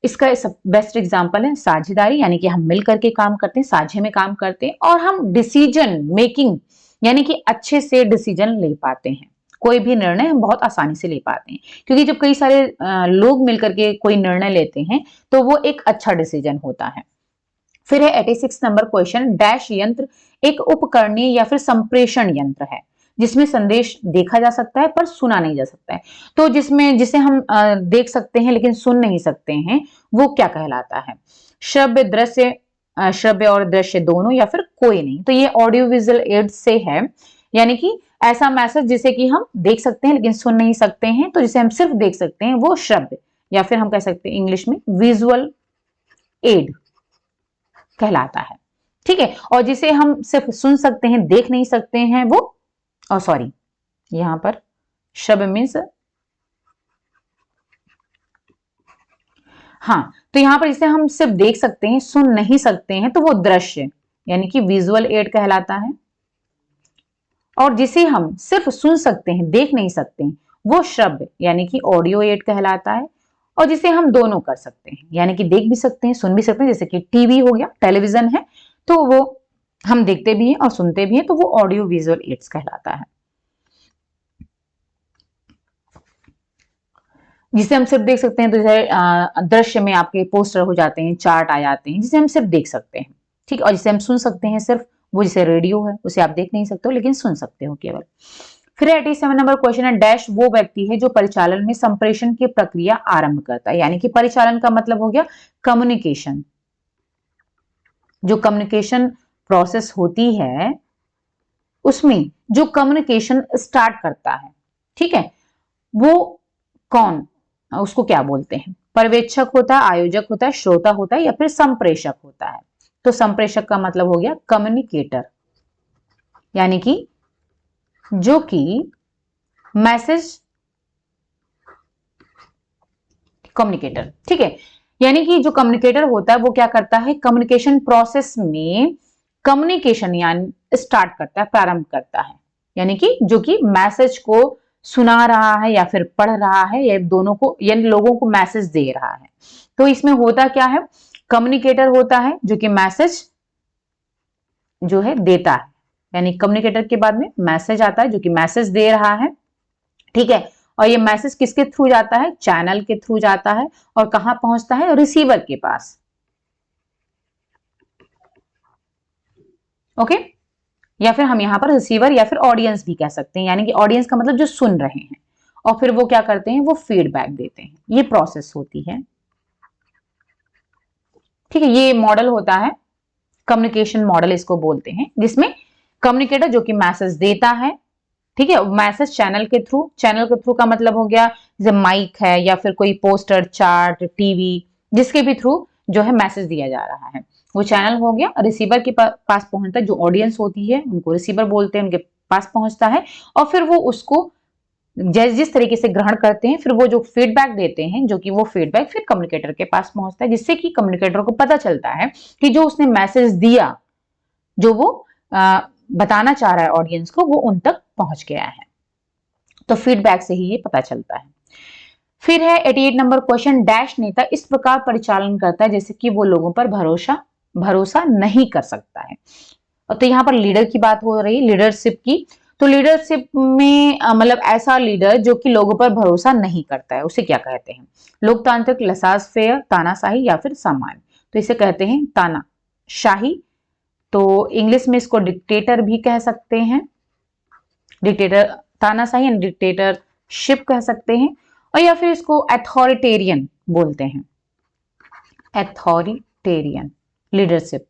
इसका बेस्ट एग्जांपल है साझेदारी, यानी कि हम मिल करके काम करते हैं, साझे में काम करते हैं, और हम डिसीजन मेकिंग यानी कि अच्छे से डिसीजन ले पाते हैं, कोई भी निर्णय हम बहुत आसानी से ले पाते हैं, क्योंकि जब कई सारे लोग मिलकर के कोई निर्णय लेते हैं तो वो एक अच्छा डिसीजन होता है। फिर है 86 नंबर क्वेश्चन, डैश यंत्र एक उपकरणीय या फिर संप्रेषण यंत्र है जिसमें संदेश देखा जा सकता है पर सुना नहीं जा सकता है। तो जिसे हम देख सकते हैं लेकिन सुन नहीं सकते हैं, वो क्या कहलाता है, श्रव्य दृश्य, श्रव्य और दृश्य दोनों, या फिर कोई नहीं। तो ये ऑडियो विजुअल एड से है, यानी कि ऐसा मैसेज जिसे कि हम देख सकते हैं लेकिन सुन नहीं सकते हैं, तो जिसे हम सिर्फ देख सकते हैं वो श्रव्य, या फिर हम कह सकते हैं इंग्लिश में विजुअल एड कहलाता है, ठीक है। और जिसे हम सिर्फ सुन सकते हैं, देख नहीं सकते हैं, वो सॉरी, यहां पर श्रव्य मीन्स, हाँ, तो यहां पर जिसे हम सिर्फ देख सकते हैं, सुन नहीं सकते हैं, तो वो दृश्य यानी कि विजुअल एड कहलाता है। और जिसे हम सिर्फ सुन सकते हैं, देख नहीं सकते हैं, वो श्रव्य यानी कि ऑडियो एड कहलाता है। और जिसे हम दोनों कर सकते हैं, यानी कि देख भी सकते हैं, सुन भी सकते हैं, जैसे कि टीवी हो गया, टेलीविजन है, तो वो हम देखते भी हैं और सुनते भी हैं, तो वो ऑडियो विजुअल एड्स कहलाता है। जिसे हम सिर्फ देख सकते हैं, तो जैसे दृश्य में आपके पोस्टर हो जाते हैं, चार्ट आ जाते हैं, जिसे हम सिर्फ देख सकते हैं, ठीक। और जिसे हम सुन सकते हैं सिर्फ, वो जैसे रेडियो है, उसे आप देख नहीं सकते हो लेकिन सुन सकते हो केवल। फिर 87 नंबर क्वेश्चन है, डैश वो व्यक्ति है जो परिचालन में संप्रेषण की प्रक्रिया आरंभ करता है। यानी कि परिचालन का मतलब हो गया कम्युनिकेशन, जो कम्युनिकेशन प्रोसेस होती है उसमें जो कम्युनिकेशन स्टार्ट करता है, ठीक है, वो कौन, उसको क्या बोलते हैं, पर्यवेक्षक होता है, आयोजक होता है, श्रोता होता है, या फिर संप्रेषक होता है। तो संप्रेषक का मतलब हो गया कम्युनिकेटर, यानी कि जो कि मैसेज, कम्युनिकेटर, ठीक है, यानी कि जो कम्युनिकेटर होता है वो क्या करता है, कम्युनिकेशन प्रोसेस में कम्युनिकेशन यानी स्टार्ट करता है, प्रारंभ करता है, यानी कि जो कि मैसेज को सुना रहा है या फिर पढ़ रहा है, या दोनों को, यानी लोगों को मैसेज दे रहा है। तो इसमें होता क्या है, कम्युनिकेटर होता है जो कि मैसेज जो है देता है, यानी कम्युनिकेटर के बाद में मैसेज आता है जो कि मैसेज दे रहा है, ठीक है। और ये मैसेज किसके थ्रू जाता है, चैनल के थ्रू जाता है, और कहां पहुंचता है, रिसीवर के पास, ओके। या फिर हम यहां पर रिसीवर या फिर ऑडियंस भी कह सकते हैं, यानी कि ऑडियंस का मतलब जो सुन रहे हैं, और फिर वो क्या करते हैं, वो फीडबैक देते हैं, ये प्रोसेस होती है, ठीक है। ये मॉडल होता है कम्युनिकेशन मॉडल इसको बोलते हैं, जिसमें कम्युनिकेटर जो कि मैसेज देता है, ठीक है, मैसेज चैनल के थ्रू का मतलब हो गया जैसे माइक है या फिर कोई पोस्टर, चार्ट, टीवी, जिसके भी थ्रू जो है मैसेज दिया जा रहा है, वो चैनल हो गया। रिसीवर के पास पहुंचता है, जो ऑडियंस होती है उनको रिसीवर बोलते हैं, उनके पास पहुंचता है और फिर वो उसको जिस तरीके से ग्रहण करते हैं, फिर वो जो फीडबैक देते हैं, जो कि वो फीडबैक फिर कम्युनिकेटर के पास पहुंचता है, जिससे कि कम्युनिकेटर को पता चलता है कि जो उसने मैसेज दिया, जो वो बताना चाह रहा है ऑडियंस को, वो उन तक पहुंच गया है। तो फीडबैक से ही ये पता चलता है। फिर है 88 नंबर क्वेश्चन, डैश नेता इस प्रकार परिचालन करता है जैसे कि वो लोगों पर भरोसा नहीं कर सकता है। तो यहाँ पर लीडर की बात हो रही है, लीडरशिप की। तो लीडरशिप में मतलब ऐसा लीडर जो कि लोगों पर भरोसा नहीं करता है, उसे क्या कहते हैं? लोकतांत्रिक, लसास फेयर, तानाशाही या फिर सामान्य। तो इसे कहते हैं तानाशाही। तो इंग्लिश में इसको डिक्टेटर भी कह सकते हैं, डिक्टेटर, तानाशाही यानी डिक्टेटरशिप कह सकते हैं, और या फिर इसको अथॉरिटेरियन बोलते हैं, अथॉरिटेरियन लीडरशिप,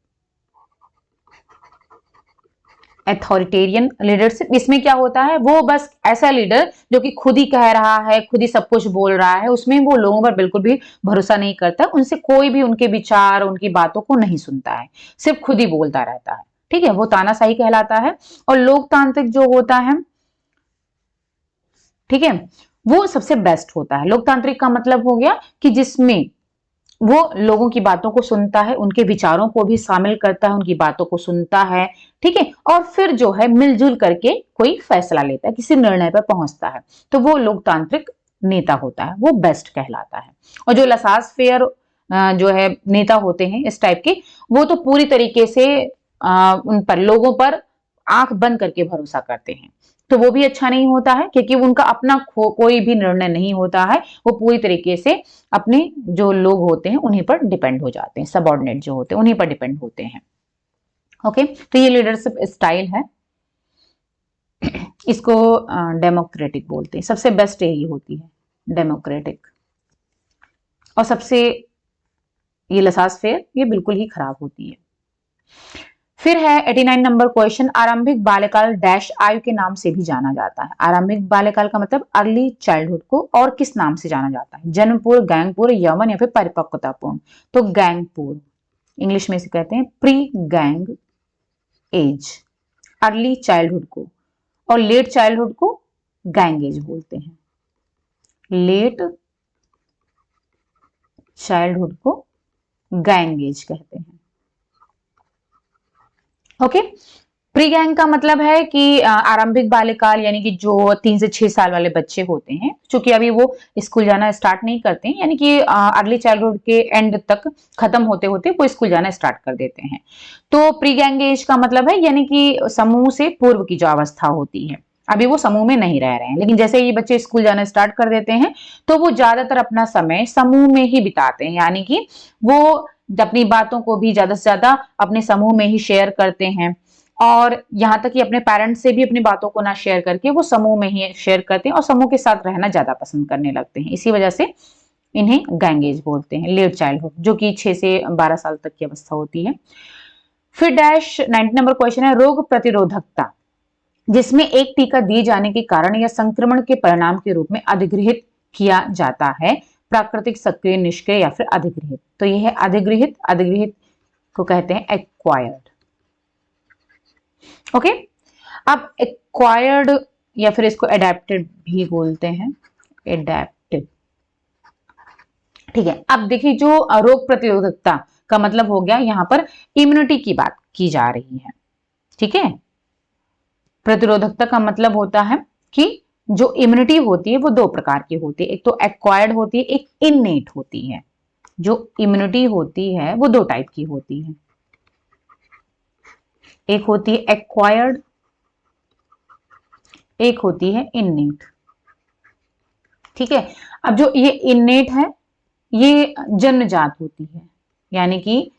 अथॉरिटेरियन लीडरशिप। इसमें क्या होता है, वो बस ऐसा लीडर जो कि खुद ही कह रहा है, खुद ही सब कुछ बोल रहा है, उसमें वो लोगों पर बिल्कुल भी भरोसा नहीं करता, उनसे कोई भी उनके विचार, उनकी बातों को नहीं सुनता है, सिर्फ खुद ही बोलता रहता है, ठीक है, वो तानाशाही कहलाता है। और लोकतांत्रिक जो होता है, ठीक है, वो सबसे बेस्ट होता है। लोकतांत्रिक का मतलब हो गया कि जिसमें वो लोगों की बातों को सुनता है, उनके विचारों को भी शामिल करता है, उनकी बातों को सुनता है, ठीक है, और फिर जो है मिलजुल करके कोई फैसला लेता है, किसी निर्णय पर पहुंचता है, तो वो लोकतांत्रिक नेता होता है, वो बेस्ट कहलाता है। और जो लसास फेयर जो है नेता होते हैं इस टाइप के, वो तो पूरी तरीके से उन पर, लोगों पर आंख बंद करके भरोसा करते हैं, तो वो भी अच्छा नहीं होता है, क्योंकि उनका अपना कोई भी निर्णय नहीं होता है, वो पूरी तरीके से अपने जो लोग होते हैं उन्हीं पर डिपेंड हो जाते हैं, सबऑर्डिनेट जो होते हैं उन्हीं पर डिपेंड होते हैं। ओके, तो ये लीडरशिप स्टाइल है, इसको डेमोक्रेटिक बोलते हैं, सबसे बेस्ट यही होती है, डेमोक्रेटिक। और सबसे ये लसास फेयर, ये बिल्कुल ही खराब होती है। फिर है 89 नंबर क्वेश्चन, आरंभिक बाल्यकाल डैश आयु के नाम से भी जाना जाता है। आरंभिक बाल्यकाल का मतलब अर्ली चाइल्डहुड को और किस नाम से जाना जाता है? जन्मपूर्व, गैंगपूर्व, यौवन या फिर परिपक्वतापूर्ण। तो गैंगपूर्व, इंग्लिश में इसे कहते हैं pre gang as, early childhood को, और लेट चाइल्डहुड को गैंग एज बोलते हैं, लेट चाइल्डहुड को गैंग एज कहते हैं। ओके, प्री गैंग का मतलब है कि आरंभिक बाल्यकाल, यानी कि जो 3 से 6 साल वाले बच्चे होते हैं, क्योंकि अभी वो स्कूल जाना स्टार्ट नहीं करते हैं, यानी कि अर्ली चाइल्डहुड के एंड तक खत्म होते होते वो स्कूल जाना स्टार्ट कर देते हैं। तो प्री गैंग एज का मतलब है यानी कि समूह से पूर्व की जो अवस्था होती है, अभी वो समूह में नहीं रह रहे हैं, लेकिन जैसे ये बच्चे स्कूल जाना स्टार्ट कर देते हैं तो वो ज्यादातर अपना समय समूह में ही बिताते हैं, यानी कि वो अपनी बातों को भी ज्यादा से ज्यादा अपने समूह में ही शेयर करते हैं, और यहाँ तक कि अपने पेरेंट्स से भी अपनी बातों को ना शेयर करके वो समूह में ही शेयर करते हैं और समूह के साथ रहना ज्यादा पसंद करने लगते हैं। इसी वजह से इन्हें गैंग एज बोलते हैं, लेट चाइल्डहुड, जो कि 6 से 12 साल तक की अवस्था होती है। फिर डैश 90 नंबर क्वेश्चन है, रोग प्रतिरोधकता जिसमें एक टीका दिए जाने के कारण या संक्रमण के परिणाम के रूप में अधिगृहित किया जाता है, प्राकृतिक, सक्रिय, निष्क्रिय या फिर अधिगृहित। तो यह है अधिगृहित, अधिगृहित को कहते हैं एक्वायर्ड। ओके, अब एक्वायर्ड या फिर इसको एडेप्टेड भी बोलते हैं, एडेप्टेड, ठीक है। अब देखिए, जो रोग प्रतिरोधकता का मतलब हो गया, यहां पर इम्यूनिटी की बात की जा रही है, ठीक है। प्रतिरोधकता का मतलब होता है कि जो इम्यूनिटी होती है वो 2 प्रकार की होती है, एक तो एक्वायर्ड होती है, एक इननेट होती है। जो इम्यूनिटी होती है वो 2 टाइप की होती है, एक होती है एक्वायर्ड, एक होती है इननेट, ठीक है। अब जो ये इननेट है ये जन्मजात होती है, यानी कि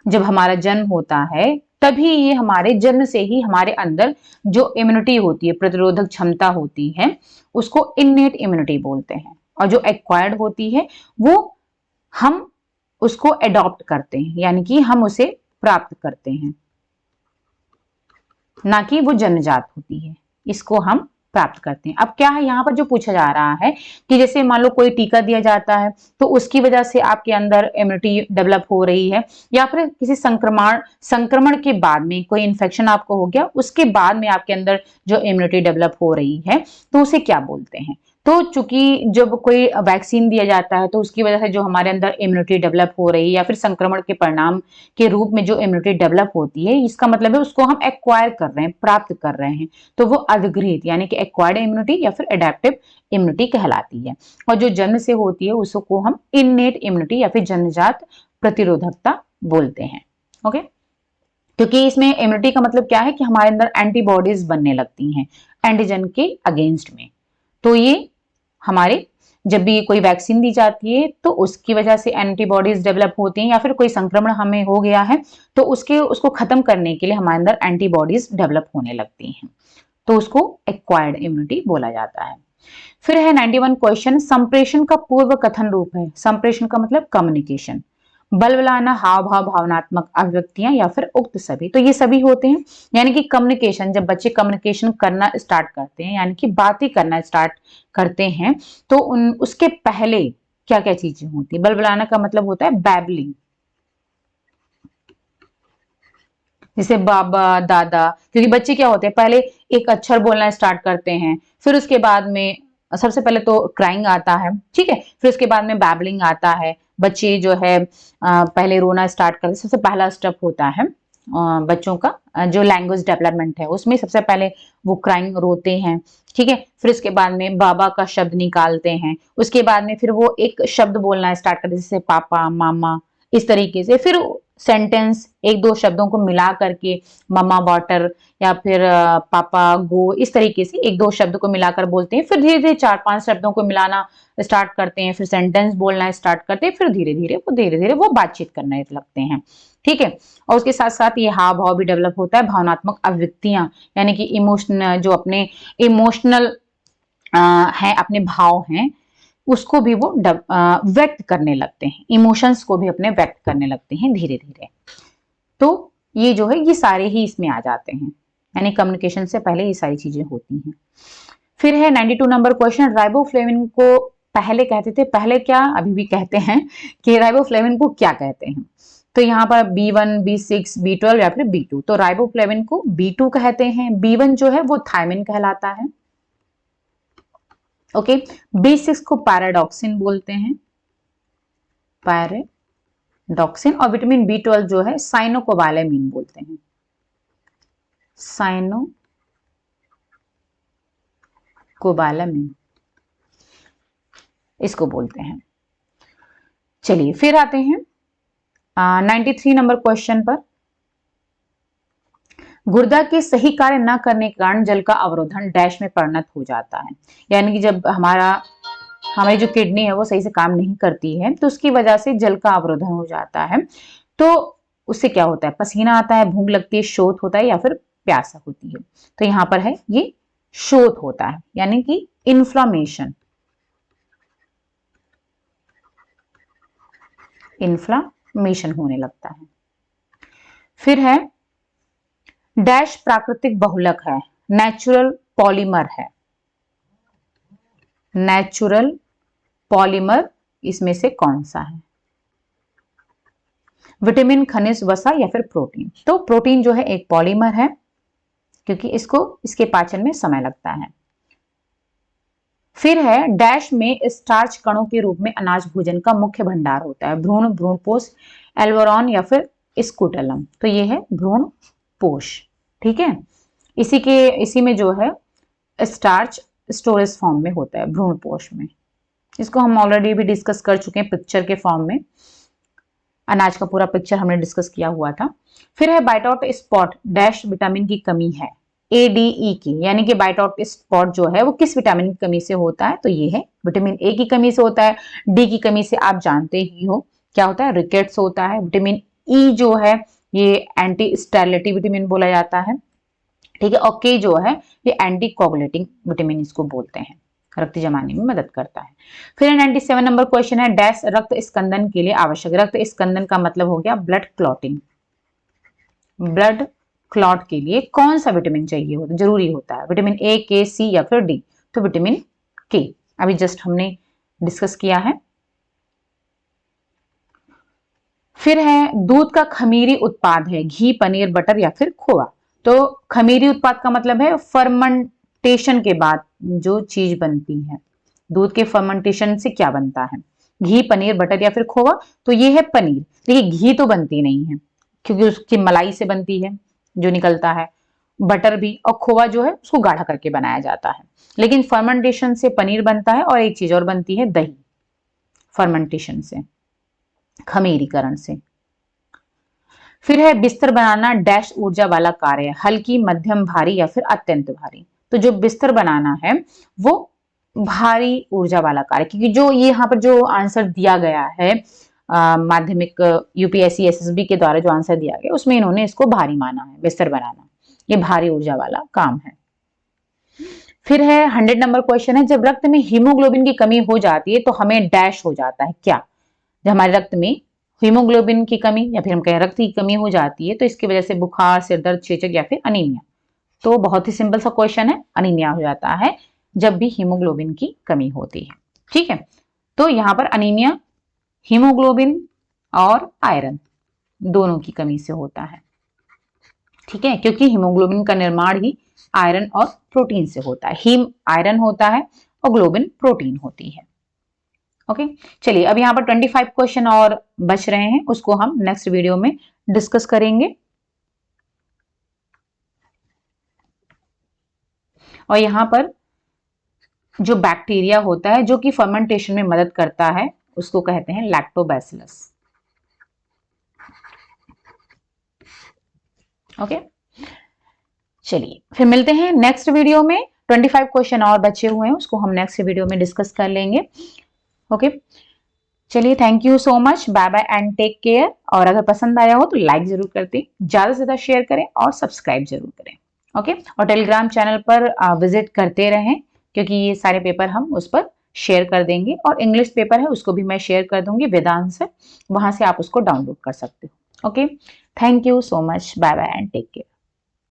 जब हमारा जन्म होता है तभी ये हमारे जन्म से ही हमारे अंदर जो इम्यूनिटी होती है, प्रतिरोधक क्षमता होती है, उसको इननेट इम्यूनिटी बोलते हैं। और जो एक्वायर्ड होती है वो हम उसको एडॉप्ट करते हैं, यानी कि हम उसे प्राप्त करते हैं, ना कि वो जन्मजात होती है, इसको हम प्राप्त करते हैं। अब क्या है यहाँ पर जो पूछा जा रहा है कि जैसे मान लो कोई टीका दिया जाता है तो उसकी वजह से आपके अंदर इम्यूनिटी डेवलप हो रही है, या फिर किसी संक्रमण के बाद में कोई इन्फेक्शन आपको हो गया, उसके बाद में आपके अंदर जो इम्यूनिटी डेवलप हो रही है तो उसे क्या बोलते हैं। तो चूंकि जब कोई वैक्सीन दिया जाता है तो उसकी वजह से जो हमारे अंदर इम्यूनिटी डेवलप हो रही है या फिर संक्रमण के परिणाम के रूप में जो इम्यूनिटी डेवलप होती है, इसका मतलब है उसको हम एक्वायर कर रहे हैं, प्राप्त कर रहे हैं, तो वो अधिग्रहित यानी कि एक्वायर्ड इम्यूनिटी या फिर एडेप्टिव इम्यूनिटी कहलाती है। और जो जन्म से होती है उसको हम इननेट इम्यूनिटी या फिर जन्मजात प्रतिरोधकता बोलते हैं। ओके, क्योंकि इसमें इम्यूनिटी का मतलब क्या है कि हमारे अंदर एंटीबॉडीज बनने लगती हैं एंटीजन के अगेंस्ट में। तो ये हमारे जब भी कोई वैक्सीन दी जाती है तो उसकी वजह से एंटीबॉडीज डेवलप होती हैं, या फिर कोई संक्रमण हमें हो गया है तो उसको खत्म करने के लिए हमारे अंदर एंटीबॉडीज डेवलप होने लगती हैं, तो उसको एक्वायर्ड इम्यूनिटी बोला जाता है। फिर है 91 क्वेश्चन, संप्रेषण का पूर्व कथन रूप है। संप्रेषण का मतलब कम्युनिकेशन, बलबलाना, हाव भाव, भावनात्मक अभिव्यक्तियां या फिर उक्त सभी, तो ये सभी होते हैं। यानी कि कम्युनिकेशन, जब बच्चे कम्युनिकेशन करना स्टार्ट करते हैं यानी कि बातें करना स्टार्ट करते हैं तो उसके पहले क्या क्या चीजें होती है। बलबलाना का मतलब होता है बैबलिंग, जैसे बाबा दादा, क्योंकि बच्चे क्या होते हैं पहले एक अक्षर बोलना स्टार्ट करते हैं, फिर उसके बाद में सबसे पहले तो क्राइंग आता है, ठीक है, फिर उसके बाद में बैबलिंग आता है। बच्चे जो है पहले रोना स्टार्ट करते, सबसे पहला स्टेप होता है बच्चों का जो लैंग्वेज डेवलपमेंट है उसमें सबसे पहले वो क्राइंग, रोते हैं, ठीक है। फिर उसके बाद में बाबा का शब्द निकालते हैं, उसके बाद में फिर वो एक शब्द बोलना स्टार्ट करते हैं जैसे पापा, मामा, इस तरीके से। फिर सेंटेंस एक दो शब्दों को मिला करके मम्मा वाटर या फिर पापा गो, इस तरीके से एक दो शब्द को मिलाकर बोलते हैं। फिर धीरे धीरे चार पांच शब्दों को मिलाना स्टार्ट करते हैं, फिर सेंटेंस बोलना स्टार्ट करते हैं, फिर धीरे धीरे वो बातचीत करने लगते हैं, ठीक है। और उसके साथ साथ ये हाव भाव भी डेवलप होता है, भावनात्मक अभिव्यक्तियां यानी कि इमोशनल, जो अपने इमोशनल है, अपने भाव हैं उसको भी वो व्यक्त करने लगते हैं, इमोशंस को भी अपने व्यक्त करने लगते हैं धीरे धीरे। तो ये जो है ये सारे ही इसमें आ जाते हैं, यानी कम्युनिकेशन से पहले ये सारी चीजें होती हैं। फिर है 92 नंबर क्वेश्चन, राइबोफ्लेविन को पहले कहते थे, पहले क्या अभी भी कहते हैं, कि राइबोफ्लेविन को क्या कहते हैं। तो यहाँ पर B1, B6, B12 या फिर B2, तो राइबोफ्लेविन को B2 कहते हैं, B1 जो है वो थायमिन कहलाता है, ओके। B6 को पैराडॉक्सिन बोलते हैं, पैराडॉक्सिन। और विटामिन B12 जो है साइनोकोबालामिन बोलते हैं, साइनोकोबालामिन इसको बोलते हैं। चलिए फिर आते हैं 93 नंबर क्वेश्चन पर, गुर्दा के सही कार्य न करने के कारण जल का अवरोधन डैश में परिणत हो जाता है। यानी कि जब हमारी जो किडनी है वो सही से काम नहीं करती है तो उसकी वजह से जल का अवरोधन हो जाता है, तो उससे क्या होता है, पसीना आता है, भूख लगती है, शोथ होता है या फिर प्यासा होती है। तो यहाँ पर है ये शोथ होता है, यानी कि इन्फ्लामेशन होने लगता है। फिर है डैश प्राकृतिक बहुलक है, नेचुरल पॉलीमर है, नेचुरल पॉलीमर इसमें से कौन सा है, विटामिन, खनिज, वसा या फिर प्रोटीन। तो प्रोटीन जो है एक पॉलीमर है, क्योंकि इसके पाचन में समय लगता है। फिर है डैश में स्टार्च कणों के रूप में अनाज भोजन का मुख्य भंडार होता है, भ्रूण, भ्रूणपोष, एल्वोरॉन या फिर स्कूटलम। तो ये है भ्रूणपोष, ठीक है। इसी में जो है स्टार्च स्टोरेज फॉर्म में होता है भ्रूणपोष में, इसको हम ऑलरेडी भी डिस्कस कर चुके हैं पिक्चर के फॉर्म में, अनाज का पूरा पिक्चर हमने डिस्कस किया हुआ था। फिर है बाइटॉट स्पॉट डैश विटामिन की कमी है, ADE की, यानी कि बाइटॉट स्पॉट जो है वो किस विटामिन की कमी से होता है, तो ये है विटामिन A की कमी से होता है। डी की कमी से आप जानते ही हो क्या होता है, रिकेट्स होता है। विटामिन E जो है ये एंटी स्टेरिलिटी विटामिन बोला जाता है, ठीक है। और K जो है ये एंटी कोगुलेटिंग विटामिन इसको बोलते हैं, रक्त जमाने में मदद करता है। फिर 97 नंबर क्वेश्चन है, डैश रक्त स्कंदन के लिए आवश्यक। रक्त स्कंदन का मतलब हो गया ब्लड क्लॉटिंग, ब्लड क्लॉट के लिए कौन सा विटामिन चाहिए होता, जरूरी होता है? विटामिन ए, के, सी या फिर डी? तो विटामिन के अभी जस्ट हमने डिस्कस किया है। फिर है दूध का खमीरी उत्पाद है घी, पनीर, बटर या फिर खोआ। तो खमीरी उत्पाद का मतलब है फर्मेंटेशन के बाद जो चीज बनती है। दूध के फर्मेंटेशन से क्या बनता है? घी, पनीर, बटर या फिर खोआ। तो ये है पनीर। देखिए घी तो बनती नहीं है क्योंकि उसकी मलाई से बनती है जो निकलता है, बटर भी, और खोआ जो है उसको गाढ़ा करके बनाया जाता है। लेकिन फर्मेंटेशन से पनीर बनता है और एक चीज और बनती है दही, फर्मेंटेशन से, खमीरीकरण से। फिर है बिस्तर बनाना डैश ऊर्जा वाला कार्य, हल्की, मध्यम, भारी या फिर अत्यंत भारी। तो जो बिस्तर बनाना है वो भारी ऊर्जा वाला कार्य, क्योंकि जो ये यहाँ पर जो आंसर दिया गया है माध्यमिक यूपीएससी एसएसबी के द्वारा जो आंसर दिया गया उसमें इन्होंने इसको भारी माना है। बिस्तर बनाना ये भारी ऊर्जा वाला काम है। फिर है 100 नंबर क्वेश्चन है, जब रक्त में हीमोग्लोबिन की कमी हो जाती है तो हमें डैश हो जाता है क्या? जब हमारे रक्त में हीमोग्लोबिन की कमी या फिर हम कहें रक्त की कमी हो जाती है तो इसकी वजह से बुखार, सिर दर्द, चेचक या फिर अनीमिया। तो बहुत ही सिंपल सा क्वेश्चन है, अनीमिया हो जाता है जब भी हीमोग्लोबिन की कमी होती है। ठीक है, तो यहाँ पर अनीमिया हीमोग्लोबिन और आयरन दोनों की कमी से होता है। ठीक है, क्योंकि हीमोग्लोबिन का निर्माण ही आयरन और प्रोटीन से होता है। हीम आयरन होता है और ग्लोबिन प्रोटीन होती है। ओके, चलिए अब यहाँ पर 25 क्वेश्चन और बच रहे हैं, उसको हम नेक्स्ट वीडियो में डिस्कस करेंगे। और यहाँ पर जो बैक्टीरिया होता है जो कि फर्मेंटेशन में मदद करता है उसको कहते हैं लैक्टोबैसिलस। ओके, चलिए फिर मिलते हैं नेक्स्ट वीडियो में। 25 क्वेश्चन और बचे हुए हैं, उसको हम नेक्स्ट वीडियो में डिस्कस कर लेंगे। ओके, चलिए thank you so much, bye bye and take care. और अगर पसंद आया हो तो लाइक जरूर करते, ज्यादा से ज्यादा शेयर करें और सब्सक्राइब जरूर करें। ओके, और टेलीग्राम चैनल पर विजिट करते रहें क्योंकि ये सारे पेपर हम उस पर शेयर कर देंगे। और इंग्लिश पेपर है उसको भी मैं शेयर कर दूंगी विद आंसर, वहां से आप उसको डाउनलोड कर सकते हो। Okay, thank you so much, bye bye and take care.